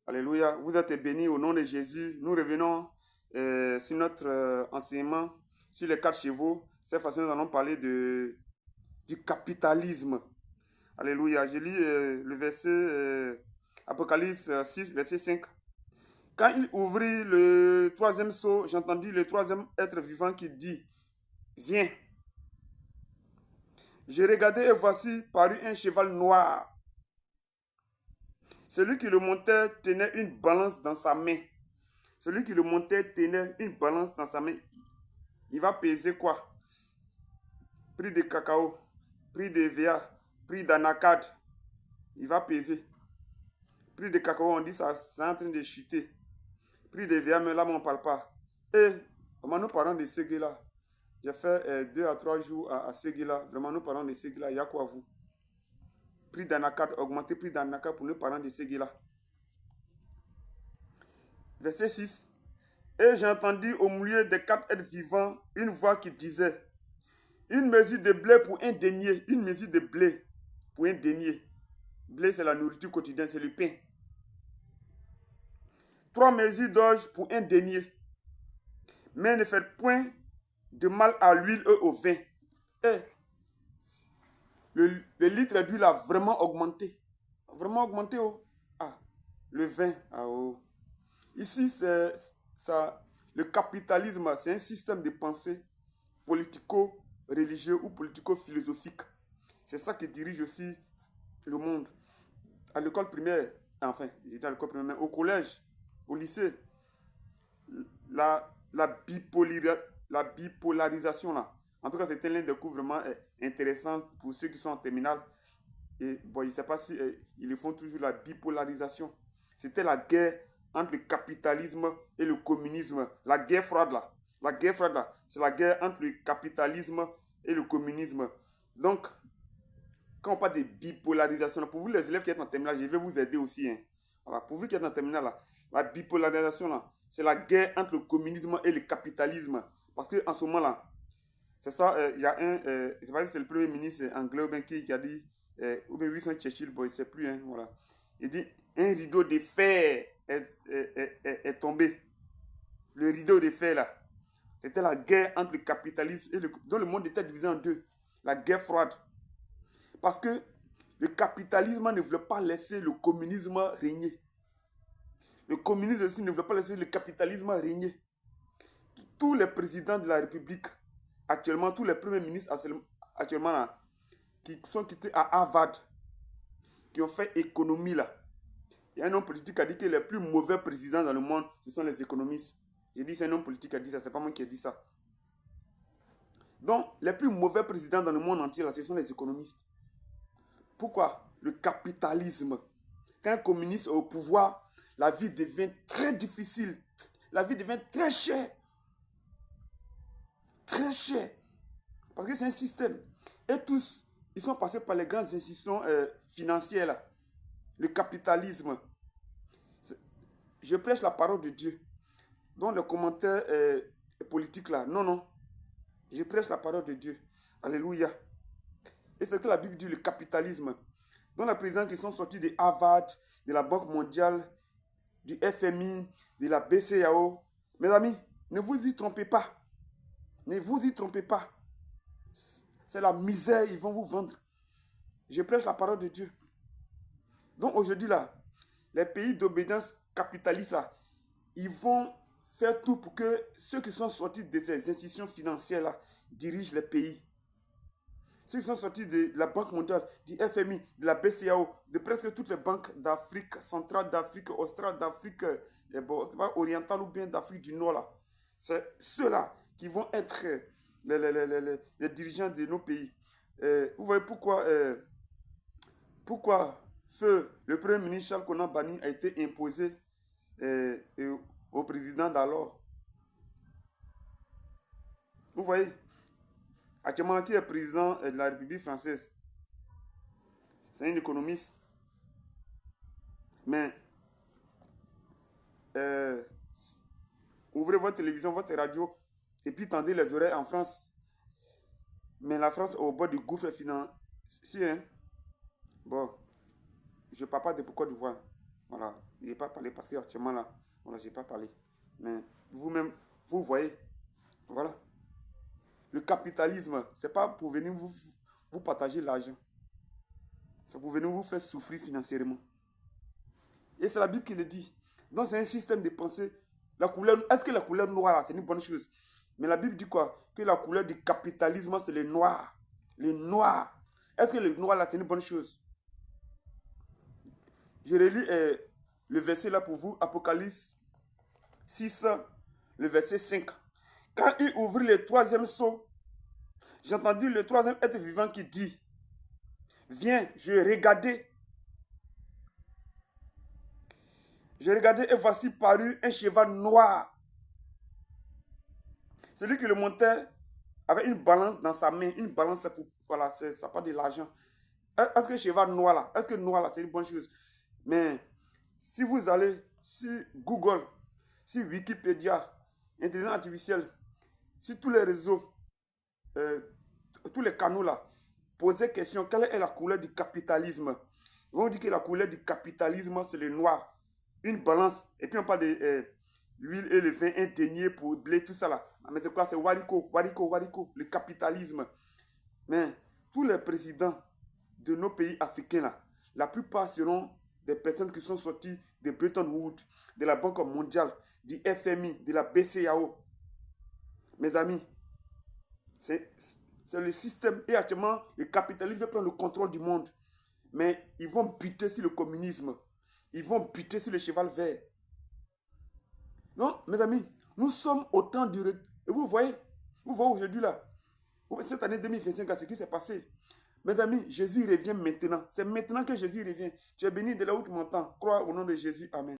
Alléluia. Vous êtes bénis au nom de Jésus. Nous revenons sur notre enseignement sur les 4 chevaux. Cette fois-ci, nous allons parler du capitalisme. Alléluia. Je lis le verset Apocalypse 6, verset 5. Quand il ouvrit le 3e sceau, j'entendis le 3e être vivant qui dit, viens. Je regardai et voici parut un cheval noir. Celui qui le montait tenait une balance dans sa main. Celui qui le montait tenait une balance dans sa main. Il va peser quoi? Prix de cacao, prix de VA, prix d'anacade. Il va peser. Prix de cacao, on dit ça, c'est en train de chuter. Prix de VA, mais là, on ne parle pas. Et, vraiment, nous parlons de Séguéla. J'ai fait 2 à 3 jours à Séguéla. Vraiment, nous parlons de Séguéla. Il y a quoi à vous? Prix d'anacade, augmenter prix d'anacade pour nous parler de Séguéla. Verset 6. Et j'ai entendu au milieu des 4 êtres vivants une voix qui disait, une mesure de blé pour un denier, une mesure de blé pour un denier. Blé, c'est la nourriture quotidienne, c'est le pain. 3 mesures d'orge pour un denier. Mais ne faites point de mal à l'huile et au vin. Et le litre d'huile a vraiment augmenté. Vraiment augmenté, oh. Ah, le vin, ah, oh. Ici, c'est ça. Le capitalisme, c'est un système de pensée politico-religieux ou politico-philosophique. C'est ça qui dirige aussi le monde. À l'école primaire, enfin, j'étais à l'école primaire, mais au collège, au lycée, la bipolarisation, là. En tout cas, c'était l'un des cours vraiment intéressants pour ceux qui sont en terminale. Et bon, je ne sais pas si ils le font toujours, la bipolarisation. C'était la guerre entre le capitalisme et le communisme. La guerre froide, là. La guerre froide, là, c'est la guerre entre le capitalisme et le communisme. Donc, quand on parle de bipolarisation, là, pour vous les élèves qui êtes en terminale, je vais vous aider aussi. Hein. Voilà, pour vous qui êtes en terminale, là, la bipolarisation, là, c'est la guerre entre le communisme et le capitalisme. Parce qu'en ce moment-là, c'est ça, il y a un, je ne sais pas si c'est le premier ministre anglais ou bien qui a dit, ou bien Winston Churchill, bon, il ne sait plus, hein, voilà. Il dit, un rideau de fer est tombé. Le rideau de fer, là, c'était la guerre entre le capitalisme et dont le monde était divisé en deux. La guerre froide. Parce que le capitalisme ne voulait pas laisser le communisme régner. Le communisme aussi ne voulait pas laisser le capitalisme régner. Tous les présidents de la République, actuellement, tous les premiers ministres actuellement là, qui sont quittés à Harvard, qui ont fait économie là. Il y a un homme politique qui a dit que les plus mauvais présidents dans le monde, ce sont les économistes. J'ai dit c'est un homme politique qui a dit ça, c'est pas moi qui ai dit ça. Donc, les plus mauvais présidents dans le monde entier, là, ce sont les économistes. Pourquoi? Le capitalisme. Quand un communiste est au pouvoir, la vie devient très difficile. La vie devient très chère. Très cher. Parce que c'est un système. Et tous, ils sont passés par les grandes institutions financières, là. Le capitalisme. Je prêche la parole de Dieu. Dans les commentaires politiques, là. Non, non. Je prêche la parole de Dieu. Alléluia. Et c'est que la Bible dit, le capitalisme. Dans les présidents qui sont sortis de Harvard, de la Banque mondiale, du FMI, de la BCAO. Mes amis, ne vous y trompez pas. Ne vous y trompez pas. C'est la misère, ils vont vous vendre. Je prêche la parole de Dieu. Donc aujourd'hui, là, les pays d'obédience capitaliste, là, ils vont faire tout pour que ceux qui sont sortis de ces institutions financières, là, dirigent les pays. Ceux qui sont sortis de la Banque mondiale, du FMI, de la BCAO, de presque toutes les banques d'Afrique, centrale d'Afrique, australe d'Afrique, orientale ou bien d'Afrique du Nord, là. C'est ceux-là qui vont être les dirigeants de nos pays. Vous voyez pourquoi feu le premier ministre Charles Konan Banny a été imposé au président d'alors. Vous voyez, actuellement qui est président de la République française, c'est un économiste. Mais ouvrez votre télévision, votre radio, et puis tendez les oreilles en France. Mais la France est au bord du gouffre financier. Hein? Bon, je ne parle pas de pourquoi d'Ivoire. Voilà. Je n'ai pas parlé parce qu'actuellement là, voilà, je n'ai pas parlé. Mais vous-même, vous voyez, voilà. Le capitalisme, ce n'est pas pour venir vous partager l'argent. C'est pour venir vous faire souffrir financièrement. Et c'est la Bible qui le dit. Donc c'est un système de pensée. La couleur, est-ce que la couleur noire là, c'est une bonne chose? Mais la Bible dit quoi? Que la couleur du capitalisme, c'est le noir. Le noir. Est-ce que le noir là, c'est une bonne chose? Je relis le verset là pour vous, Apocalypse 6, le verset 5. Quand il ouvrit le troisième sceau, j'ai entendu le troisième être vivant qui dit, viens, je regardais. Je regardais et voici paru un cheval noir. Celui qui le montait avait une balance dans sa main. Une balance, c'est pour, voilà, ça pas de l'argent. Est-ce que le cheval noir là, est-ce que noir là, c'est une bonne chose? Mais si vous allez sur Google, sur Wikipédia, intelligence artificielle, sur tous les réseaux, tous les canaux là, posez question, quelle est la couleur du capitalisme? Ils vont dire que la couleur du capitalisme, c'est le noir. Une balance, et puis on parle de l'huile et le vin, un denier pour blé, tout ça là. Mais c'est quoi? C'est Wariko, Wariko, Wariko, le capitalisme. Mais tous les présidents de nos pays africains là, la plupart seront des personnes qui sont sorties de Bretton Woods, de la Banque mondiale, du FMI, de la BCAO. Mes amis, c'est le système. Et actuellement, le capitalisme veut prendre le contrôle du monde. Mais ils vont buter sur le communisme. Ils vont buter sur le cheval vert. Non, mes amis, nous sommes au temps du... Et vous voyez aujourd'hui là, cette année 2025, ce qui s'est passé. Mes amis, Jésus revient maintenant. C'est maintenant que Jésus revient. Tu es béni de là où tu m'entends. Crois au nom de Jésus. Amen.